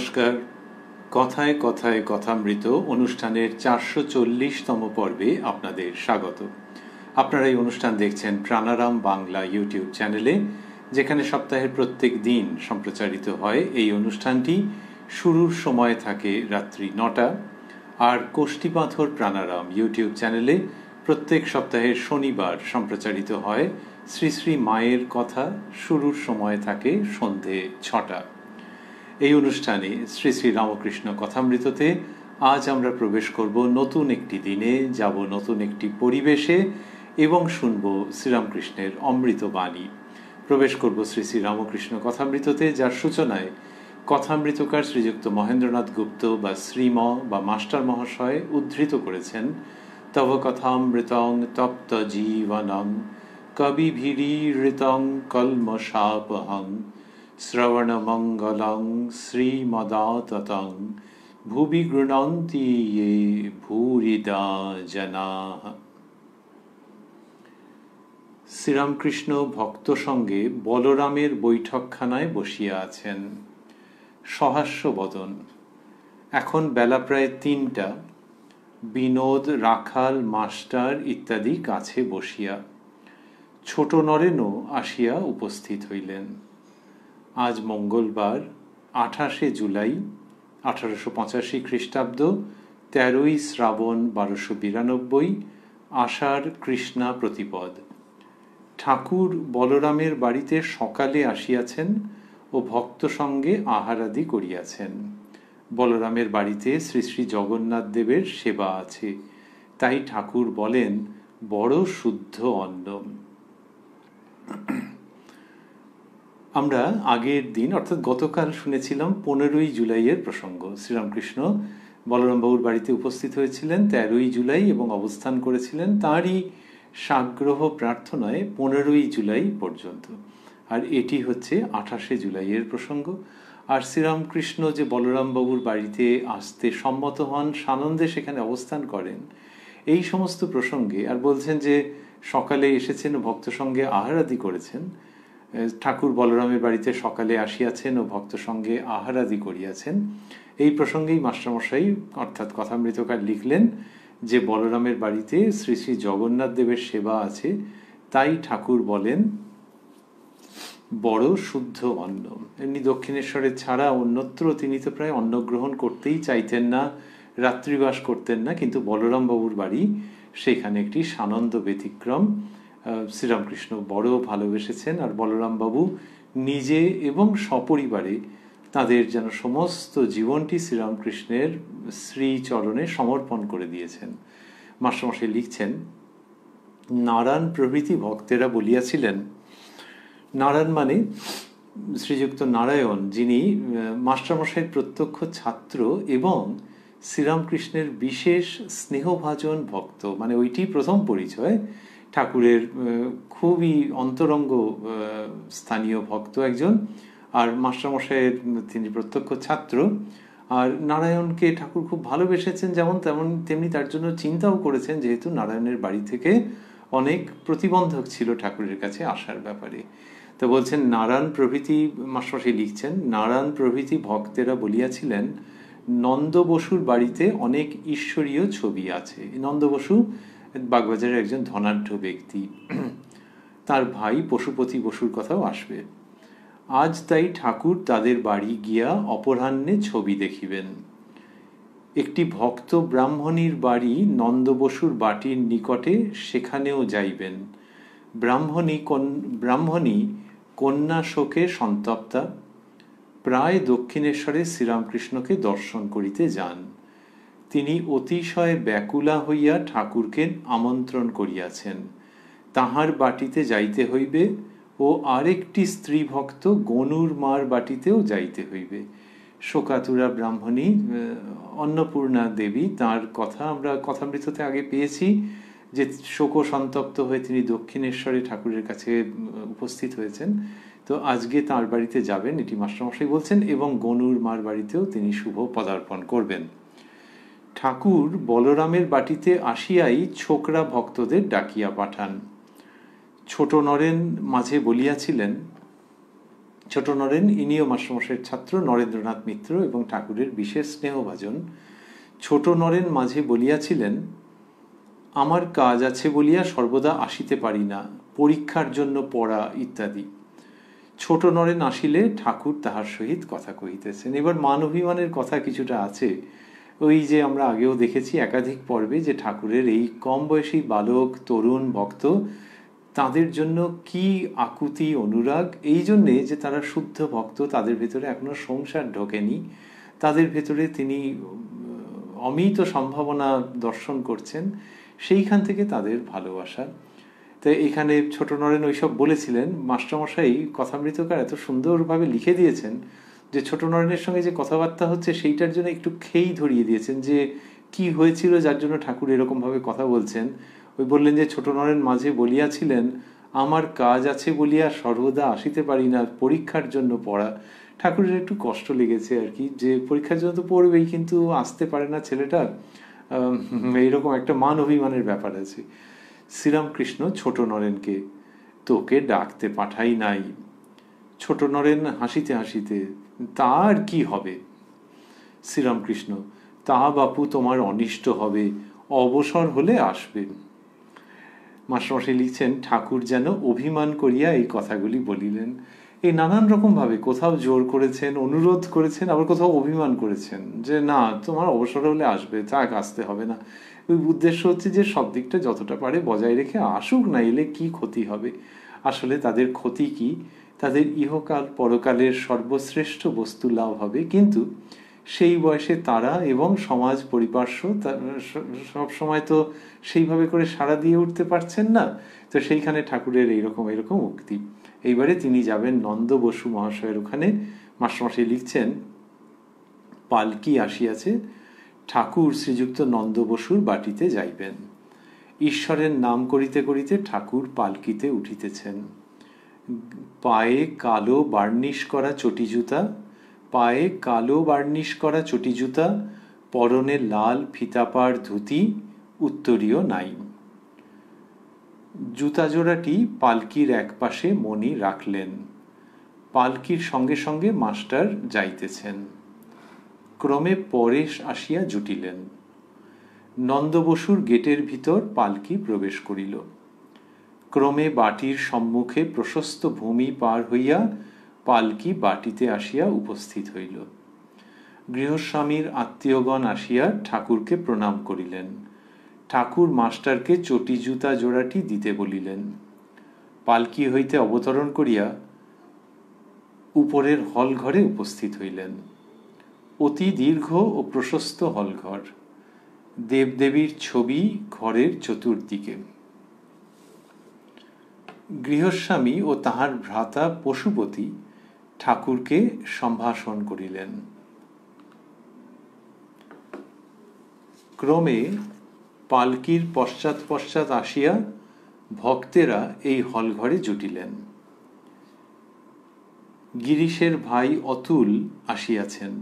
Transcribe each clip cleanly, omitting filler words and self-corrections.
নমস্কার। কথায় কথায় কথামৃত অনুষ্ঠানের 440তম পর্বে আপনাদের স্বাগত। আপনারা এই অনুষ্ঠান দেখছেন প্রাণারাম বাংলা ইউটিউব চ্যানেলে, যেখানে সপ্তাহের প্রত্যেক দিন সম্প্রচারিত হয়। এই অনুষ্ঠানটি শুরুর সময় থাকে রাত্রি 9টা, আর কোষ্ঠীপাথর প্রাণারাম ইউটিউব চ্যানেলে প্রত্যেক সপ্তাহের শনিবার সম্প্রচারিত হয়। শ্রী শ্রী মায়ের কথা শুরুর সময় থাকে সন্ধে 6টা। এই অনুষ্ঠানে শ্রী শ্রী রামকৃষ্ণ কথামৃততে আজ আমরা প্রবেশ করব নতুন একটি দিনে, যাব নতুন একটি পরিবেশে এবং শুনব শ্রীরামকৃষ্ণের অমৃত বাণী। প্রবেশ করব শ্রী শ্রী রামকৃষ্ণ কথামৃততে, যার সূচনায় কথামৃতকার শ্রীযুক্ত মহেন্দ্রনাথ গুপ্ত বা শ্রীম বা মাস্টার মহাশয় উদ্ধৃত করেছেন, তব কথামৃতং তপ্ত জীবনং কবিভিরীহৃতং কল্মষাপহং শ্রবণমঙ্গলং শ্রীমদাততং ভুবি গৃণন্তি ये ভূরিদা জনাঃ। শ্রীরামকৃষ্ণ ভক্ত সঙ্গে বলরামের বৈঠকখানায় বসিয়া আছেন, সহাস্য বদন। এখন বেলা প্রায় 3টা। বিনোদ, রাখাল, মাস্টার ইত্যাদি কাছে বসিয়া। ছোট নরেনও আসিয়া উপস্থিত হইলেন। আজ মঙ্গলবার 28শে জুলাই 1885 খ্রিস্টাব্দ, 13ই শ্রাবণ 1292, আষাঢ় কৃষ্ণা প্রতিপদ। ঠাকুর বলরামের বাড়িতে সকালে আসিয়াছেন ও ভক্ত সঙ্গে আহারাদি করিয়াছেন। বলরামের বাড়িতে শ্রী শ্রী জগন্নাথ দেবের সেবা আছে, তাই ঠাকুর বলেন বড় শুদ্ধ অন্ন। আমরা আগের দিন অর্থাৎ গতকাল শুনেছিলাম 15ই জুলাইয়ের প্রসঙ্গ। শ্রীরামকৃষ্ণ বলরামবাবুর বাড়িতে উপস্থিত হয়েছিলেন 13ই জুলাই এবং অবস্থান করেছিলেন তাঁরই সাগ্রহ প্রার্থনায় 15ই জুলাই পর্যন্ত। আর এটি হচ্ছে 28শে জুলাইয়ের প্রসঙ্গ। আর শ্রীরামকৃষ্ণ যে বলরামবাবুর বাড়িতে আসতে সম্মত হন, সানন্দে সেখানে অবস্থান করেন, এই সমস্ত প্রসঙ্গে আর বলছেন যে সকালে এসেছেন ও ভক্ত সঙ্গে আহারাদি করেছেন। ঠাকুর বলরামের বাড়িতে সকালে আসিয়াছেন ও ভক্ত সঙ্গে আহারাদি করিয়াছেন। এই প্রসঙ্গেই মাস্টারমশাই অর্থাৎ কথামৃতকার লিখলেন যে বলরামের বাড়িতে শ্রী শ্রী জগন্নাথ দেবের সেবা আছে, তাই ঠাকুর বলেন বড় শুদ্ধ অন্ন। এমনি দক্ষিণেশ্বরের ছাড়া অন্যত্র তিনি তো প্রায় অন্ন গ্রহণ করতেই চাইতেন না, রাত্রিবাস করতেন না, কিন্তু বলরামবাবুর বাড়ি সেখানে একটি সানন্দ ব্যতিক্রম। শ্রীরামকৃষ্ণ বড় ভালোবেসেছেন, আর বলরামবাবু নিজে এবং সপরিবারে তাদের যেন সমস্ত জীবনটি শ্রীরামকৃষ্ণের শ্রীচরণে সমর্পণ করে দিয়েছেন। মাস্টারমশাই লিখছেন, নারায়ণ প্রভৃতি ভক্তেরা বলিয়াছিলেন, নারায়ণ মানে শ্রীযুক্ত নারায়ণ, যিনি মাস্টারমশাইয়ের প্রত্যক্ষ ছাত্র এবং শ্রীরামকৃষ্ণের বিশেষ স্নেহভাজন ভক্ত, মানে ওইটি প্রথম পরিচয়। ঠাকুরের খুবই অন্তরঙ্গ স্থানীয় ভক্ত একজন, আর মাস্টারমশাইয়ের তিনি প্রত্যক্ষ ছাত্র। আর নারায়ণকে ঠাকুর খুব ভালোবেসেছেন, যেমন তেমনি তার জন্য চিন্তাও করেছেন, যেহেতু নারায়ণের বাড়ি থেকে অনেক প্রতিবন্ধক ছিল ঠাকুরের কাছে আসার ব্যাপারে। তো বলছেন নারায়ণ প্রভৃতি, মাস্টারমশাই লিখছেন, নারায়ণ প্রভৃতি ভক্তেরা বলিয়াছিলেন নন্দ বসুর বাড়িতে অনেক ঈশ্বরীয় ছবি আছে। নন্দ বসু বাগবাজারের একজন ধনাঢ্য ব্যক্তি, তার ভাই পশুপতি বসুর কথাও আসবে। আজ তাই ঠাকুর তাদের বাড়ি গিয়া অপরাহ্নে ছবি দেখিবেন। একটি ভক্ত ব্রাহ্মণীর বাড়ি নন্দ বসুর বাটির নিকটে, সেখানেও যাইবেন। ব্রাহ্মণী কন্যা শোকে সন্তপ্তা, প্রায় দক্ষিণেশ্বরে শ্রীরামকৃষ্ণকে দর্শন করিতে যান। তিনি অতিশয় ব্যাকুলা হইয়া ঠাকুরকে আমন্ত্রণ করিয়াছেন, তাহার বাটিতে যাইতে হইবে ও আরেকটি স্ত্রী ভক্ত গনুর মার বাটিতেও যাইতে হইবে। শোকাতুরা ব্রাহ্মণী অন্নপূর্ণা দেবী, তার কথা আমরা কথামৃততে আগে পেয়েছি যে শোক সন্তপ্ত হয়ে তিনি দক্ষিণেশ্বরে ঠাকুরের কাছে উপস্থিত হয়েছেন। তো আজকে তাঁর বাড়িতে যাবেন, এটি মাস্টারমশাই বলছেন, এবং গনুর মার বাড়িতেও তিনি শুভ পদার্পণ করবেন। ঠাকুর বলরামের বাটিতে আসিয়াই ছোকরা ভক্তদের ডাকিয়া পাঠান। ছোট নরেন মাঝে বলিয়াছিলেন, ছোট নরেন ইনিও মাস্টারমশাইয়ের ছাত্র নরেন্দ্রনাথ মিত্র এবং ঠাকুরের বিশেষ স্নেহভাজন। ছোট নরেন মাঝে বলিয়াছিলেন, আমার কাজ আছে বলিয়া সর্বদা আসিতে পারি না, পরীক্ষার জন্য পড়া ইত্যাদি। ছোট নরেন আসিলে ঠাকুর তাহার সহিত কথা কহিতেছেন। এবার মান অভিমানের কথা কিছুটা আছে। ওই যে আমরা আগেও দেখেছি একাধিক পর্বে যে ঠাকুরের এই কম বয়সী বালক তরুণ ভক্ত, তাদের জন্য কি আকুতি অনুরাগ, এই জন্যে যে তারা শুদ্ধ ভক্ত, তাদের ভেতরে এখনো সংসার ঢোকেনি, তাদের ভেতরে তিনি অমিত সম্ভাবনা দর্শন করছেন, সেইখান থেকে তাদের ভালোবাসা। তাই এখানে ছোট নরেন ওইসব বলেছিলেন। মাস্টারমশাই কথামৃতকার এত সুন্দরভাবে লিখে দিয়েছেন যে ছোট নরেনের সঙ্গে যে কথাবার্তা হচ্ছে সেইটার জন্য একটু খেই ধরিয়ে দিয়েছেন যে কি হয়েছিল যার জন্য ঠাকুর এরকমভাবে কথা বলছেন। ওই বললেন যে ছোট নরেন মাঝে বলিয়াছিলেন, আমার কাজ আছে বলিয়া সর্বদা আসিতে পারি না, পরীক্ষার জন্য পড়া। ঠাকুরের একটু কষ্ট লেগেছে আর কি, যে পরীক্ষার জন্য তো পড়বেই কিন্তু আসতে পারে না ছেলেটা, এইরকম একটা মান অভিমানের ব্যাপার আছে। শ্রীরামকৃষ্ণ ছোট নরেনকে, তোকে ডাকতে পাঠাই নাই। ছোট নরেন হাসিতে হাসিতে, তার কি হবে? শ্রীরামকৃষ্ণ, তা বাপু তোমার অনিষ্ট হবে, অবসর হলে আসবে। মাস্টারমশাই লিখছেন, ঠাকুর যেন অভিমান করিয়া এই কথাগুলি বলিলেন। এই নানান রকম ভাবে কোথাও জোর করেছেন, অনুরোধ করেছেন, আবার কোথাও অভিমান করেছেন যে না তোমার অবসর হলে আসবে, থাক আসতে হবে না। ওই উদ্দেশ্য হচ্ছে যে সব দিকটা যতটা পারে বজায় রেখে আসুক, না এলে কি ক্ষতি হবে। আসলে তাদের ক্ষতি কি? তাদের ইহকাল পরকালের সর্বশ্রেষ্ঠ বস্তু লাভ হবে, কিন্তু সেই বয়সে তারা এবং সমাজ পরিপার্শ্ব সব সময় তো সেইভাবে করে সাড়া দিয়ে উঠতে পারছেন না। তো সেইখানে ঠাকুরের এইরকম উক্তি। এইবারে তিনি যাবেন নন্দ বসু মহাশয়ের ওখানে। মাস্টারমশাই লিখছেন, পালকি আসিয়াছে, ঠাকুর শ্রীযুক্ত নন্দ বসুর বাটিতে যাইবেন। ঈশ্বরের নাম করিতে করিতে ঠাকুর পালকিতে উঠিতেছেন। পায়ে কালো বার্নিশ করা চটি জুতা, পায়ে কালো বার্নিশ করা চটি জুতা, পরনে লাল ফিতাপাড় ধুতি, উত্তরীয় নাই। জুতা জোড়াটি পালকির এক পাশে মণি রাখলেন। পালকির সঙ্গে সঙ্গে মাস্টার যাইতেছেন। ক্রমে পরেশ আসিয়া জুটিলেন। নন্দবসুর গেটের ভিতর পালকি প্রবেশ করিল। ক্রমে বাটির সম্মুখে প্রশস্ত ভূমি পার হইয়া পালকি বাটিতে আসিয়া উপস্থিত হইল। গৃহস্বামীর আত্মীয়গণ আসিয়া ঠাকুরকে প্রণাম করিলেন। ঠাকুর মাস্টারকে চটি জুতা জোড়াটি দিতে বলিলেন। পালকি হইতে অবতরণ করিয়া উপরের হলঘরে উপস্থিত হইলেন। অতি দীর্ঘ ও প্রশস্ত হলঘর, দেবদেবীর ছবি ঘরের চতুর্দিকে। গৃহস্বামী ও তাহার ভ্রাতা পশুপতি ঠাকুরকে সম্ভাষণ করিলেন। ক্রমে পালকির পশ্চাৎ পশ্চাৎ আসিয়া ভক্তেরা এই হলঘরে জুটিলেন। গিরিশের ভাই অতুল আসিয়াছেন।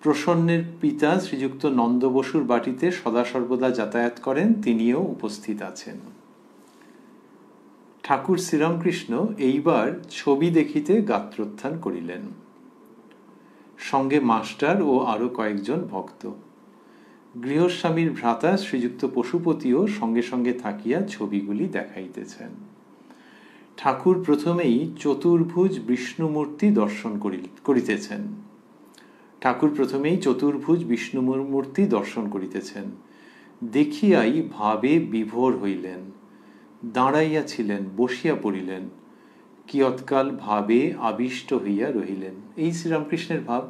প্রসন্নের পিতা শ্রীযুক্ত নন্দ বসুর বাটিতে সদা সর্বদা যাতায়াত করেন, তিনিও উপস্থিত আছেন। ঠাকুর শ্রীরামকৃষ্ণ এইবার ছবি দেখিতে গাত্রোত্থান করিলেন। সঙ্গে মাস্টার ও আরো কয়েকজন ভক্ত। গৃহস্বামীর ভ্রাতা শ্রীযুক্ত পশুপতিও সঙ্গে সঙ্গে থাকিয়া ছবিগুলি দেখাইতেছেন। ঠাকুর প্রথমেই চতুর্ভুজ বিষ্ণুমূর্তি দর্শন করিতেছেন। দেখিয়াই ভাবে বিভোর হইলেন। দাঁড়াইয়াছিলেন, বসিয়া পড়িলেন, কিয়ৎকাল ভাবে আবিষ্ট হইয়া রহিলেন। এই শ্রীরামকৃষ্ণের ভাব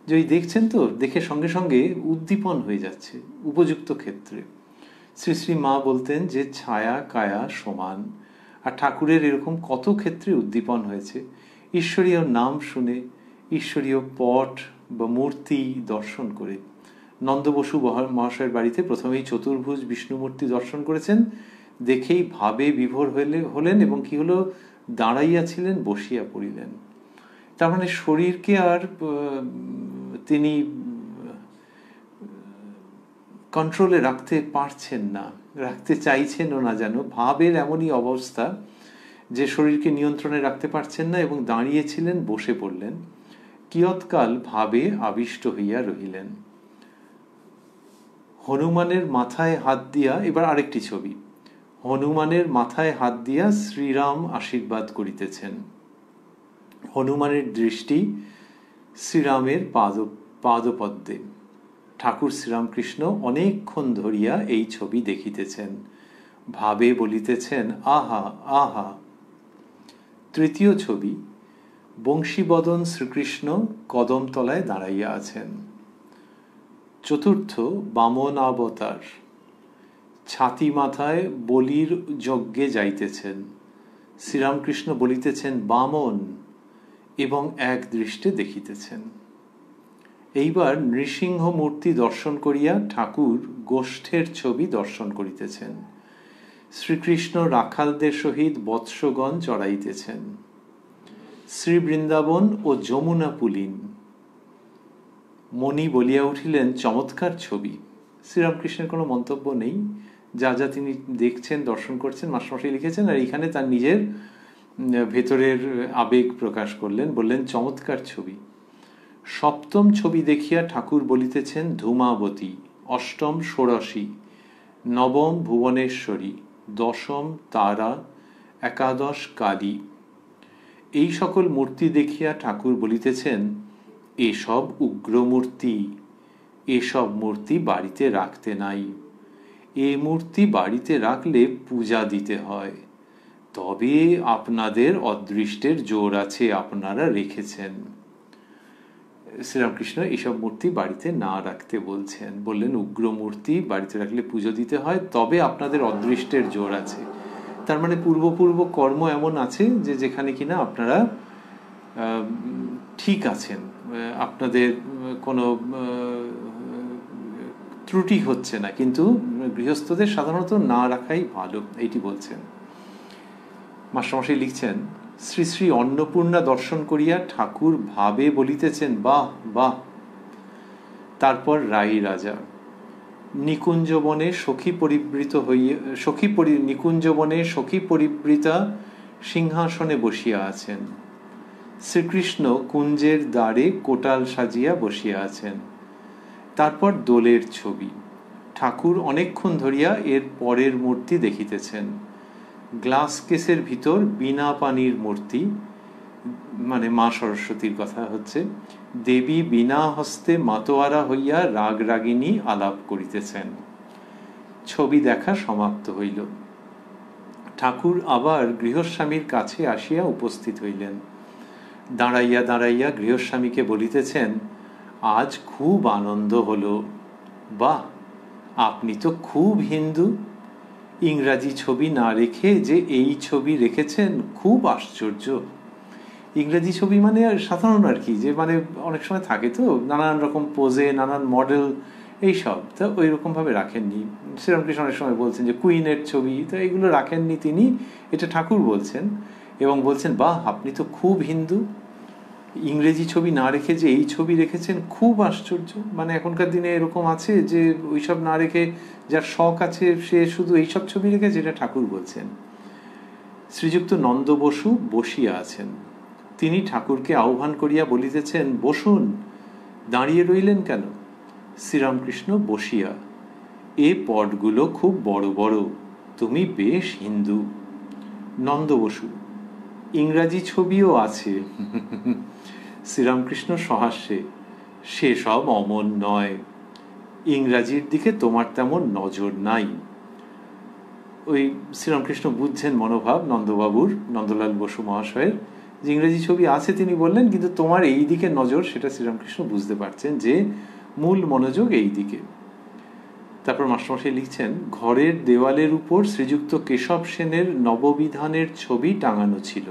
যে ওই দেখছেন তো, দেখে সঙ্গে সঙ্গে উদ্দীপন হয়ে যাচ্ছে উপযুক্ত ক্ষেত্রে। শ্রী শ্রী মা বলতেন যে ছায়া কায়া সমান, আর ঠাকুরের এরকম কত ক্ষেত্রে উদ্দীপন হয়েছে। ঈশ্বরীয় নাম শুনে, ঈশ্বরীয় পট বা মূর্তি দর্শন করে। নন্দ বসু মহাশয়ের বাড়িতে প্রথমেই চতুর্ভুজ বিষ্ণুমূর্তি দর্শন করেছেন, দেখেই ভাবে বিভোর হলেন এবং কি হলো, দাঁড়াইয়াছিলেন, বসিয়া পড়িলেন। তার মানে শরীরকে আর তিনি কন্ট্রোলে রাখতে পারছেন না, রাখতে চাইছেনও না, যেন ভাবের এমনই অবস্থা যে শরীরকে নিয়ন্ত্রণে রাখতে পারছেন না এবং দাঁড়িয়েছিলেন, বসে পড়লেন। কিয়ৎকাল ভাবে আবিষ্ট হইয়া রহিলেন। হনুমানের মাথায় হাত দিয়া, এবার আরেকটি ছবি, হনুমানের মাথায় হাত দিয়া শ্রীরাম আশীর্বাদ করিতেছেন। হনুমানের দৃষ্টি শ্রীরামের পাদপদ্মে। ঠাকুর শ্রীরামকৃষ্ণ অনেকক্ষণ ধরিয়া এই ছবি দেখিতেছেন, ভাবে বলিতেছেন, আহা আহা। তৃতীয় ছবি, বংশীবদন শ্রীকৃষ্ণ কদমতলায় দাঁড়াইয়া আছেন। চতুর্থ, বামনাবতার, ছাতি মাথায় বলির যজ্ঞে যাইতেছেন। শ্রীরামকৃষ্ণ বলিতেছেন, বামন, এবং এক দৃষ্টে দেখিতেছেন। এইবার নৃসিংহ মূর্তি দর্শন করিয়া ঠাকুর গোষ্ঠের ছবি দর্শন করিতেছেন। শ্রীকৃষ্ণ রাখালদের সহিত বৎসগণ চড়াইতেছেন। শ্রী বৃন্দাবন ও যমুনা পুলিন। মণি বলিয়া উঠিলেন, চমৎকার ছবি। শ্রীরামকৃষ্ণের কোনো মন্তব্য নেই, যা যা তিনি দেখছেন, দর্শন করছেন, মাস্টারমশাই লিখেছেন, আর এখানে তার নিজের ভেতরের আবেগ প্রকাশ করলেন, বললেন চমৎকার ছবি। সপ্তম ছবি দেখিয়া ঠাকুর বলিতেছেন, ধূমাবতী। অষ্টম ষোড়শী, নবম ভুবনেশ্বরী, দশম তারা, একাদশ কালী। এই সকল মূর্তি দেখিয়া ঠাকুর বলিতেছেন, এসব উগ্রমূর্তি, এসব মূর্তি বাড়িতে রাখতে নাই। এ মূর্তি বাড়িতে রাখলে পূজা দিতে হয়, তবে আপনাদের অদৃষ্টের জোর আছে, আপনারা রেখেছেন। শ্রীরামকৃষ্ণ এইসব মূর্তি বাড়িতে না রাখতে বলছেন, বললেন উগ্রমূর্তি বাড়িতে রাখলে পুজো দিতে হয়, তবে আপনাদের অদৃষ্টের জোর আছে। তার মানে পূর্ব কর্ম এমন আছে যে যেখানে কিনা আপনারা ঠিক আছেন, আপনাদের কোনো ত্রুটি হচ্ছে না, কিন্তু গৃহস্থদের সাধারণত না রাখাই ভালো, এইটি বলছেন। মাস্টারমশাই লিখছেন, শ্রী শ্রী অন্নপূর্ণা দর্শন করিয়া ঠাকুর ভাবে বলিতেছেন, বাহ বাহ। তারপর রাই রাজা নিকুঞ্জবনে সখী পরিবৃতা সিংহাসনে বসিয়া আছেন। শ্রীকৃষ্ণ কুঞ্জের দ্বারে কোটাল সাজিয়া বসিয়া আছেন। তারপর দোলের ছবি। ঠাকুর অনেকক্ষণ ধরিয়া এর পরের মূর্তি দেখিতেছেন। গ্লাস কেসের ভিতর বিনা পানির মূর্তি, মানে মা সরস্বতীর কথা হচ্ছে। দেবী বিনা হস্তে মাতোয়ারা হইয়া রাগ রাগিনী আলাপ করিতেছেন। ছবি দেখা সমাপ্ত হইল। ঠাকুর আবার গৃহস্বামীর কাছে আসিয়া উপস্থিত হইলেন। দাঁড়াইয়া দাঁড়াইয়া গৃহস্বামীকে বলিতেছেন, আজ খুব আনন্দ হলো। বাহ, আপনি তো খুব হিন্দু। ইংরাজি ছবি না রেখে যে এই ছবি রেখেছেন, খুব আশ্চর্য। ইংরেজি ছবি মানে সাধারণ আর কি, যে মানে অনেক সময় থাকে তো নানান রকম পোজে, নানান মডেল, এইসব, তা ওই রকমভাবে রাখেননি। শ্রীরামকৃষ্ণ অনেক সময় বলছেন যে কুইনের ছবি, তো এগুলো রাখেননি তিনি, এটা ঠাকুর বলছেন। এবং বলছেন, বাহ, আপনি তো খুব হিন্দু, ইংরেজি ছবি না রেখে যে এই ছবি রেখেছেন, খুব আশ্চর্য। মানে এখনকার দিনে এরকম আছে যে ওইসব না রেখে যার শখ আছে সে শুধু এইসব ছবি রেখেছে, এটা ঠাকুর বলছেন। শ্রীযুক্ত নন্দ বসু বসিয়া আছেন। তিনি ঠাকুরকে আহ্বান করিয়া বলিতেছেন, বসুন, দাঁড়িয়ে রইলেন কেন? শ্রীরামকৃষ্ণ বসিয়া, এ পটগুলো খুব বড় বড়, তুমি বেশ হিন্দু। নন্দ বসু, ইংরাজি ছবিও আছে। শ্রীরামকৃষ্ণ সহাস্যে, সেসব অমন নয়, ইংরাজির দিকে তোমার তেমন নজর নাই। ওই শ্রীরামকৃষ্ণ বুঝছেন মনোভাব নন্দবাবুর, নন্দলাল বসু মহাশয়ের, যে ইংরেজি ছবি আছে তিনি বললেন, কিন্তু তোমার এই দিকে নজর, সেটা শ্রীরামকৃষ্ণ বুঝতে পারছেন যে মূল মনোযোগ এই দিকে। তারপর মাস্টারমশাই লিখছেন, ঘরের দেওয়ালের উপর শ্রীযুক্ত কেশব সেনের নববিধানের ছবি টাঙানো ছিল।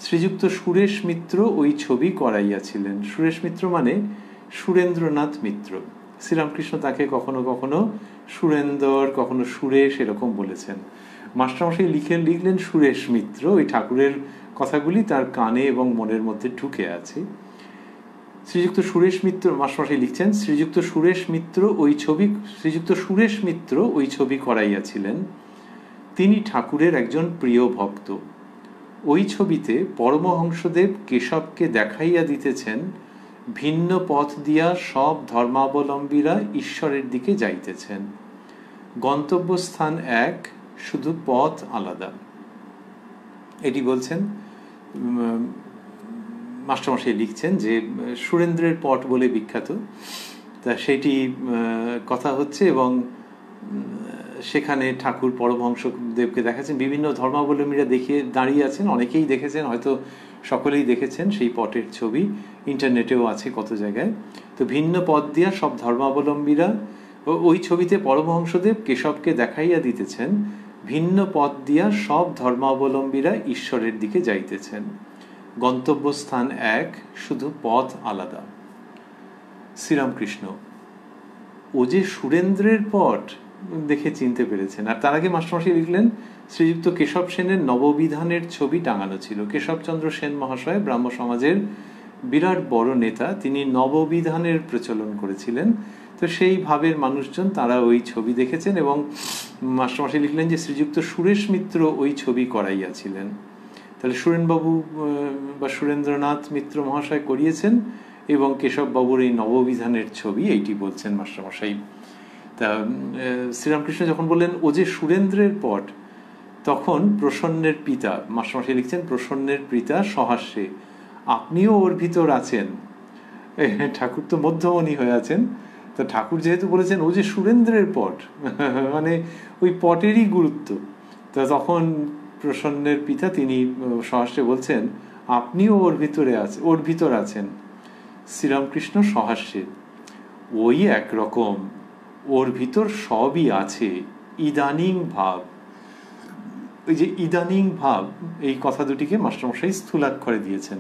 শ্রীযুক্ত সুরেশ মিত্র ওই ছবি করাইয়াছিলেন। সুরেশ মিত্র মানে সুরেন্দ্রনাথ মিত্র। শ্রীরামকৃষ্ণ তাকে কখনো কখনো সুরেন্দর, কখনো সুরেশ এরকম বলেছেন। মাস্টারমশাই লিখলেন সুরেশ মিত্র, ওই ঠাকুরের কথাগুলি তার কানে এবং মনের মধ্যে ঢুকে আছে। শ্রীযুক্ত সুরেশ মিত্র, মাস্টারমশাই লিখছেন, শ্রীযুক্ত সুরেশ মিত্র ওই ছবি করাইয়াছিলেন। তিনি ঠাকুরের একজন প্রিয় ভক্ত। ওই ছবিতে পরমহংসদেব কেশবকে দেখাইয়া দিতেছেন ভিন্ন পথ দিয়া সব ধর্মাবলম্বীরা ঈশ্বরের দিকে যাইতেছেন, গন্তব্যস্থান এক, শুধু পথ আলাদা। এটি বলছেন মাস্টারমশাই লিখছেন যে সুরেন্দ্রের পট বলে বিখ্যাত, তা সেটি কথা হচ্ছে এবং সেখানে ঠাকুর পরমহংসদেবকে দেখাচ্ছেন, বিভিন্ন ধর্মাবলম্বীরা দেখিয়ে দাঁড়িয়ে আছেন, অনেকেই দেখেছেন, হয়তো সকলেই দেখেছেন সেই পটের ছবি, ইন্টারনেটেও আছে কত জায়গায়। তো ভিন্ন পথ দিয়া সব ধর্মাবলম্বীরা, ওই ছবিতে পরমহংসদেব কেশবকে দেখাইয়া দিতেছেন ভিন্ন পথ দিয়া সব ধর্মাবলম্বীরা ঈশ্বরের দিকে যাইতেছেন, গন্তব্যস্থান এক, শুধু পথ আলাদা। শ্রীরামকৃষ্ণ ও যে সুরেন্দ্রের পট দেখে চিনতে পেরেছেন। আর তার আগে মাস্টারমশাই লিখলেন শ্রীযুক্ত কেশব সেনের নববিধানের ছবি টাঙানো ছিল। কেশবচন্দ্র সেন মহাশয় ব্রাহ্ম সমাজের বিরাট বড় নেতা, তিনি নববিধানের প্রচলন করেছিলেন। তো সেই ভাবের মানুষজন তারা ওই ছবি দেখেছেন এবং মাস্টারমশাই লিখলেন যে শ্রীযুক্ত সুরেশ মিত্র ওই ছবি করাইয়াছিলেন। তাহলে সুরেনবাবু বা সুরেন্দ্রনাথ মিত্র মহাশয় করিয়েছেন এবং কেশববাবুর এই নববিধানের ছবি এইটি বলছেন মাস্টারমশাই। তা শ্রীরামকৃষ্ণ যখন বললেন ও যে সুরেন্দ্রের পট, তখন প্রসন্নের পিতা, মাস্টারমশাই লিখছেন প্রসন্নের পিতা সহাস্যে, আপনিও ওর ভিতর আছেন। ঠাকুর তো মধ্যমণি হয়ে আছেন, তা ঠাকুর যেহেতু বলেছেন ও যে সুরেন্দ্রের পট, মানে ওই পটেরই গুরুত্ব। তা তখন প্রসন্নের পিতা তিনি সহাস্যে বলছেন আপনিও ওর ভিতর আছেন। শ্রীরামকৃষ্ণ সহাস্যে, ওই একরকম, ওর ভিতর সবই আছে, ইদানিং ভাব। ওই যে ইদানিং ভাব, এই কথা দুটিকে মাস্টারমশাই স্থূলাক্ষরে দিয়েছেন।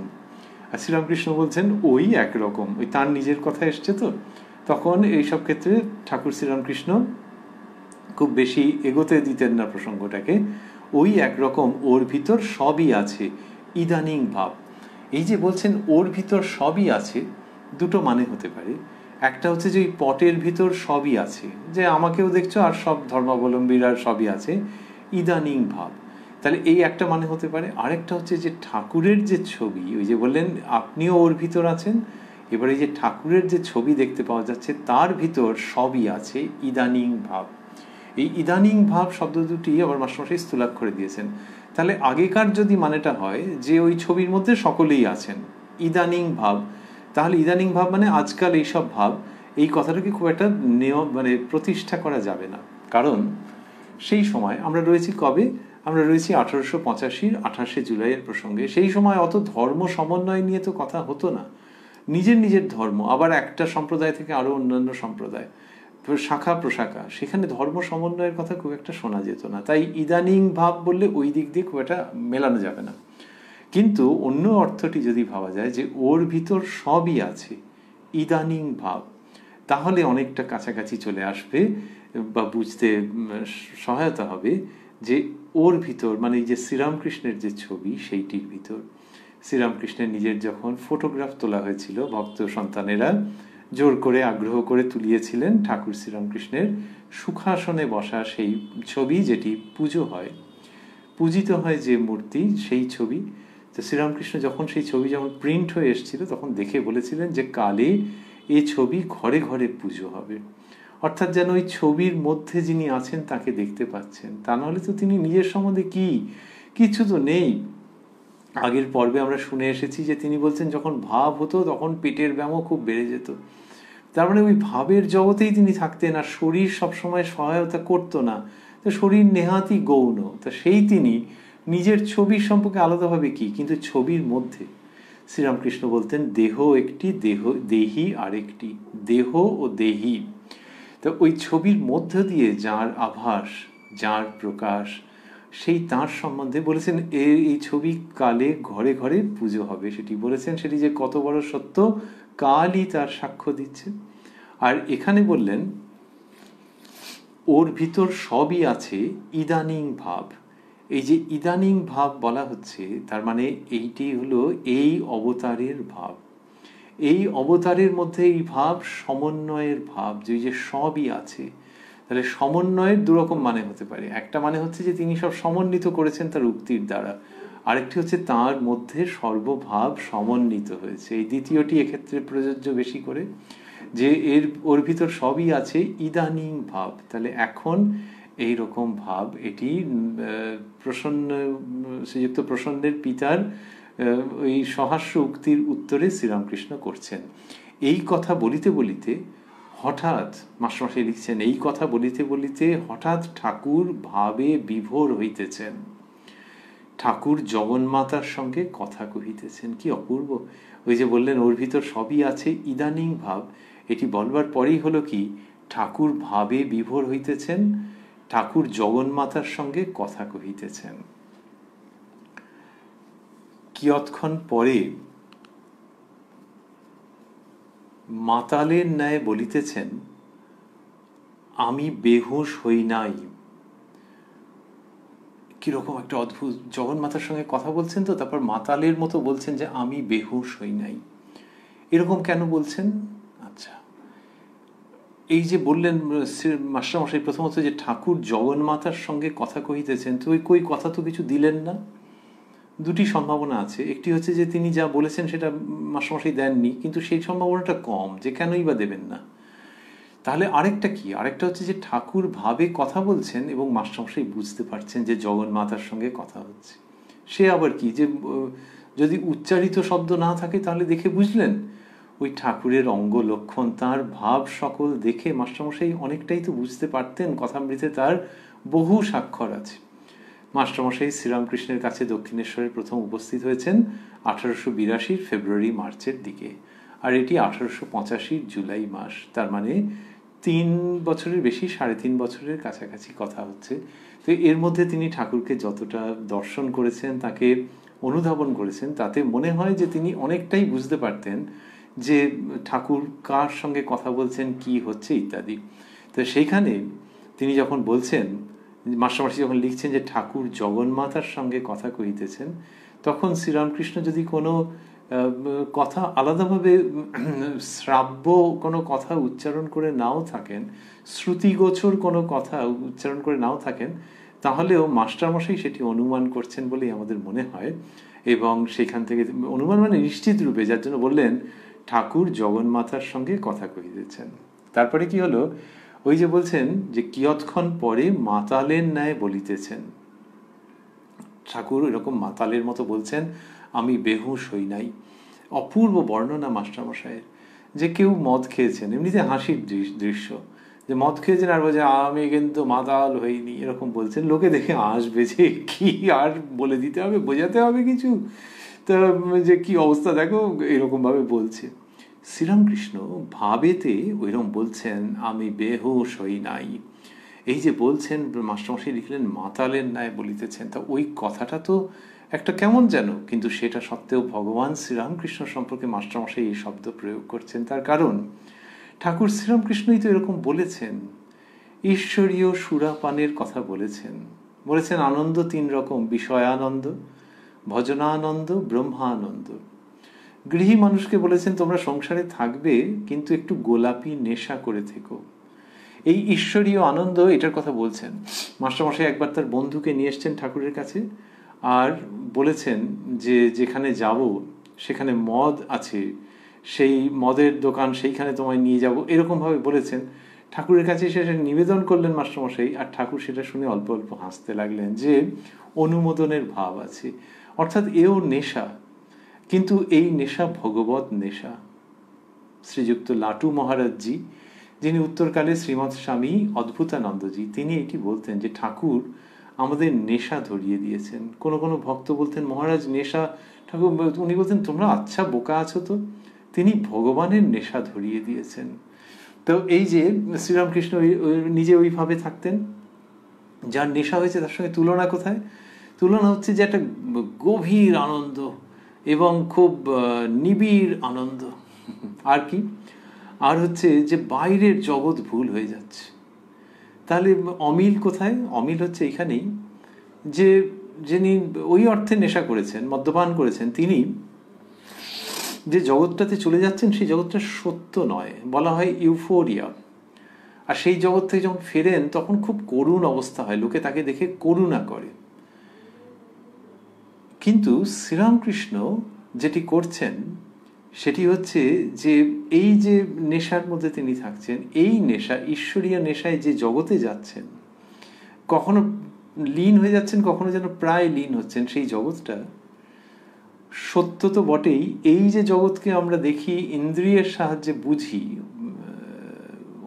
আর শ্রীরামকৃষ্ণ বলছেন ওই একরকম, ওই তার নিজের কথা এসছে তো, তখন এইসব ক্ষেত্রে ঠাকুর শ্রীরামকৃষ্ণ খুব বেশি এগোতে দিতেন না প্রসঙ্গটাকে। ওই একরকম, ওর ভিতর সবই আছে, ইদানিং ভাব। এই যে বলছেন ওর ভিতর সবই আছে, দুটো মানে হতে পারে। একটা হচ্ছে যে ওই পটের ভিতর সবই আছে, যে আমাকেও দেখছো আর সব ধর্মাবলম্বীরা সবই আছে, ইদানিং ভাব। তাহলে এই একটা মানে হতে পারে। আরেকটা হচ্ছে যে ঠাকুরের যে ছবি, ওই যে বললেন আপনিও ওর ভিতর আছেন, এবার এই যে ঠাকুরের যে ছবি দেখতে পাওয়া যাচ্ছে তার ভিতর সবই আছে, ইদানিং ভাব। এই ইদানিং ভাব শব্দ দুটি আবার মাস্টারমশাই স্থূলাক্ষরে দিয়েছেন। তাহলে আগেকার যদি মানেটা হয় যে ওই ছবির মধ্যে সকলেই আছেন, ইদানিং ভাব, তাহলে ইদানিং ভাব মানে আজকাল এইসব ভাব, এই কথাটাকে খুব একটা মানে প্রতিষ্ঠা করা যাবে না। কারণ সেই সময় আমরা রয়েছি কবে, আমরা রয়েছি 1885 28শে জুলাইয়ের প্রসঙ্গে। সেই সময় অত ধর্ম সমন্বয় নিয়ে তো কথা হতো না, নিজের নিজের ধর্ম, আবার একটা সম্প্রদায় থেকে আরো অন্যান্য সম্প্রদায়, শাখা প্রশাখা, সেখানে ধর্ম সমন্বয়ের কথা খুব একটা শোনা যেত না। তাই ইদানিং ভাব বললে ওই দিক দিয়ে খুব একটা মেলানো যাবে না। কিন্তু অন্য অর্থটি যদি ভাবা যায় যে ওর ভিতর সবই আছে, ইদানিং ভাব, তাহলে অনেকটা কাছাকাছি চলে আসবে বা বুঝতে সহায়তা হবে যে ওর ভিতর মানে যে শ্রীরামকৃষ্ণের যে ছবি সেইটির ভিতর। শ্রীরামকৃষ্ণের নিজের যখন ফটোগ্রাফ তোলা হয়েছিল, ভক্ত সন্তানেরা জোর করে আগ্রহ করে তুলিয়েছিলেন ঠাকুর শ্রীরামকৃষ্ণের সুখাসনে বসা সেই ছবি, যেটি পুজো হয়, পূজিত হয় যে মূর্তি, সেই ছবি। তো শ্রীরামকৃষ্ণ যখন সেই ছবি যখন প্রিন্ট হয়ে এসেছিল তখন দেখে বলেছিলেন যে কালে এই ছবি ঘরে ঘরে পুজো হবে। অর্থাৎ যেন ওই ছবির মধ্যে যিনি আছেন তাকে দেখতে পাচ্ছেন, তা নাহলে তো তিনি নিজের সম্বন্ধে কিছু তো নেই। আগের পর্বে আমরা শুনে এসেছি যে তিনি বলছেন যখন ভাব হতো তখন পেটের ব্যামো খুব বেড়ে যেত। তার মানে ওই ভাবের জগতেই তিনি থাকতেন, আর শরীর সবসময় সহায়তা করতো না, তো শরীর নেহাতি গৌণ। তো সেই তিনি নিজের ছবির সম্পর্কে আলাদাভাবে কিন্তু ছবির মধ্যে শ্রীরামকৃষ্ণ বলতেন দেহ একটি, দেহি আরেকটি, দেহ ও দেহি। তো ওই ছবির মধ্য দিয়ে যার আভাস, যার প্রকাশ, সেই তার সম্বন্ধে বলেছেন এই ছবি কালে ঘরে ঘরে পুজো হবে। সেটি বলেছেন, সেটি যে কত বড় সত্য কালই তার সাক্ষ্য দিচ্ছে। আর এখানে বললেন ওর ভিতর সবই আছে, ইদানিং ভাব। এই যে ইদানিং ভাব বলা হচ্ছে, তার মানে এইটি হলো এই অবতারের ভাব। এই অবতারের মধ্যে এই ভাব সমন্বয়ের ভাব, যে সবই আছে। তাহলে সমন্বয়ের দুরকম মানে হতে পারে। একটা মানে হচ্ছে যে তিনি সব সমন্বিত করেছেন তার উক্তির দ্বারা, আরেকটি হচ্ছে তার মধ্যে সর্বভাব সমন্বিত হয়েছে। এই দ্বিতীয়টি এক্ষেত্রে প্রযোজ্য বেশি করে, যে ওর ভিতর সবই আছে ইদানিং ভাব। তাহলে এখন এই রকম ভাব, এটি প্রসন্ন, শ্রীযুক্ত প্রসন্নের পিতার ওই সহাস্য উক্তির উত্তরে শ্রীরামকৃষ্ণ করছেন। এই কথা বলিতে বলিতে হঠাৎ মাস্টারমশাই লিখছেন, এই কথা বলিতে বলিতে হঠাৎ ঠাকুর ভাবে বিভোর হইতেছেন, ঠাকুর জগন্মাতার সঙ্গে কথা কহিতেছেন। কি অপূর্ব! ওই যে বললেন ওর ভিতর সবই আছে ইদানিং ভাব, এটি বলবার পরেই হলো কি, ঠাকুর ভাবে বিভোর হইতেছেন, ঠাকুর জগন্মাতার সঙ্গে কথা কহিতেছেন। কিয়ৎক্ষণ পরে মাতালের ন্যায় বলিতেছেন, আমি বেহুশ হই নাই। কিরকম একটা অদ্ভুত, জগন্মাতার সঙ্গে কথা বলছেন তো, তারপর মাতালের মতো বলছেন যে আমি বেহুশ হই নাই। এরকম কেন বলছেন? আচ্ছা, এই যে বললেন মাস্টারমশাই প্রথমত যে ঠাকুর জগন্মাতার সঙ্গে কথা কহিতেছেন, তো ওই কথা তো কিছু দিলেন না। দুটি সম্ভাবনা আছে। একটি হচ্ছে যে তিনি যা বলেছেন সেটা মাস্টারমশাই দেননি, কিন্তু সেই সম্ভাবনাটা কম, যে কেনই বা দেবেন না। তাহলে আরেকটা কি, আরেকটা হচ্ছে যে ঠাকুর ভাবে কথা বলছেন এবং মাস্টারমশাই বুঝতে পারছেন যে জগন্মাতার সঙ্গে কথা হচ্ছে। সে আবার কি, যে যদি উচ্চারিত শব্দ না থাকে তাহলে দেখে বুঝলেন? ওই ঠাকুরের অঙ্গ লক্ষণ, তার ভাব সকল দেখে মাস্টারমশাই অনেকটাই তো বুঝতে পারতেন কথামৃতে তার বহু স্বাক্ষর আছে। মাস্টারমশাই শ্রীরামকৃষ্ণের কাছে দক্ষিণেশ্বরে প্রথম উপস্থিত হয়েছেন 1882 ফেব্রুয়ারি মার্চের দিকে, আর এটি 1885 জুলাই মাস। তার মানে 3 বছরের বেশি, 3.5 বছরের কাছাকাছি কথা হচ্ছে। তো এর মধ্যে তিনি ঠাকুরকে যতটা দর্শন করেছেন, তাকে অনুধাবন করেছেন, তাতে মনে হয় যে তিনি অনেকটাই বুঝতে পারতেন যে ঠাকুর কার সঙ্গে কথা বলছেন, কি হচ্ছে ইত্যাদি। তো সেইখানে তিনি যখন বলছেন, মাস্টারমশাই যখন লিখছেন যে ঠাকুর জগন্মাতার সঙ্গে কথা কহিতেছেন, তখন শ্রীরামকৃষ্ণ যদি কোনো কথা আলাদাভাবে শ্রাব্য কোনো কথা উচ্চারণ করে নাও থাকেন, শ্রুতিগোচর কোনো কথা উচ্চারণ করে নাও থাকেন, তাহলেও মাস্টারমশাই সেটি অনুমান করছেন বলেই আমাদের মনে হয়। এবং সেখান থেকে অনুমান মানে নিশ্চিত রূপে, যার জন্য বললেন ঠাকুর জগন্মাতার সঙ্গে কথা কহিতেছেন। তারপরে কি হলো, ওই যে বলছেন যে কিয়ৎক্ষণ পরে মাতালের ন্যায় বলিতেছেন, ঠাকুর এরকম মাতালের মতো বলছেন আমি বেহুশ হই নাই। অপূর্ব বর্ণনা মাস্টারমশাইয়ের, যে কেউ মদ খেয়েছেন, এমনিতে হাসির দৃশ্য, যে মদ খেয়েছেন আর বলছে আমি কিন্তু মাতাল হইনি, এরকম বলছেন। লোকে দেখে আসবে যে কি আর বলে দিতে হবে, বোঝাতে হবে কিছু, তা যে কি অবস্থা দেখো, এরকম ভাবে বলছে। শ্রীরামকৃষ্ণ ভাবেতে ওইরকম বলছেন আমি বেহুশ হই নাই। এই যে বলছেন, মাস্টারমশাই লিখলেন মাতালের ন্যায় বলিতেছেন, তা ওই কথাটা তো একটা কেমন যেন, কিন্তু সেটা সত্ত্বেও ভগবান শ্রীরামকৃষ্ণ সম্পর্কে মাস্টারমশাই এই শব্দ প্রয়োগ করছেন। তার কারণ ঠাকুর শ্রীরামকৃষ্ণই তো এরকম বলেছেন, ঈশ্বরীয় সুরাপানের কথা বলেছেন। বলেছেন আনন্দ 3 রকম, বিষয়ানন্দ, ভজনানন্দ, ব্রহ্মানন্দ। গৃহী মানুষকে বলেছেন তোমরা সংসারে থাকবে কিন্তু একটু গোলাপি নেশা করে থেকো। এই ঈশ্বরীয় আনন্দ, এটার কথা বলছেন। মাস্টারমশাই একবার তার বন্ধুকে নিয়ে এসছেন ঠাকুরের কাছে, আর বলেছেন যে যেখানে যাব সেখানে মদ আছে, সেই মদের দোকান, সেইখানে তোমায় নিয়ে যাব, এরকমভাবে বলেছেন। ঠাকুরের কাছে সেটা নিবেদন করলেন মাস্টারমশাই, আর ঠাকুর সেটা শুনে অল্প অল্প হাসতে লাগলেন, যে অনুমোদনের ভাব আছে, অর্থাৎ এও নেশা, কিন্তু এই নেশা ভগবত নেশা। শ্রীযুক্ত লাটু মহারাজজি, যিনি উত্তরকালে শ্রীমৎ স্বামী অদ্ভুতানন্দজি, তিনি এটি বলতেন যে ঠাকুর আমাদের নেশা ধরিয়ে দিয়েছেন। কোনো কোনো ভক্ত বলতেন মহারাজ নেশা, ঠাকুর উনি বলতেন তোমরা আচ্ছা বোকা আছো তো, তিনি ভগবানের নেশা ধরিয়ে দিয়েছেন। তো এই যে শ্রীরামকৃষ্ণ নিজে ওইভাবে থাকতেন, যার নেশা হয়েছে তার সঙ্গে তুলনা কোথায়? তুলনা হচ্ছে যে একটা গভীর আনন্দ এবং খুব নিবিড় আনন্দ। আর কি, আর হচ্ছে যে বাইরের জগৎ ভুল হয়ে যাচ্ছে। তাহলে অমিল কোথায়? অমিল হচ্ছে এখানেই যে যিনি ওই অর্থে নেশা করেছেন, মদ্যপান করেছেন, তিনি যে জগৎটাতে চলে যাচ্ছেন সেই জগৎটা সত্য নয়, বলা হয় ইউফোরিয়া। আর সেই জগৎ থেকে যখন ফেরেন তখন খুব করুণ অবস্থা হয়, লোকে তাকে দেখে করুণা করে। কিন্তু শ্রীরামকৃষ্ণ যেটি করছেন সেটি হচ্ছে যে এই যে নেশার মধ্যে তিনি থাকছেন, এই নেশা, ঈশ্বরীয় নেশায় যে জগতে যাচ্ছেন, কখনো লীন হয়ে যাচ্ছেন, কখনো যেন প্রায় লীন হচ্ছেন, সেই জগৎটা সত্য তো বটেই। এই যে জগৎকে আমরা দেখি, ইন্দ্রিয়ের সাহায্যে বুঝি,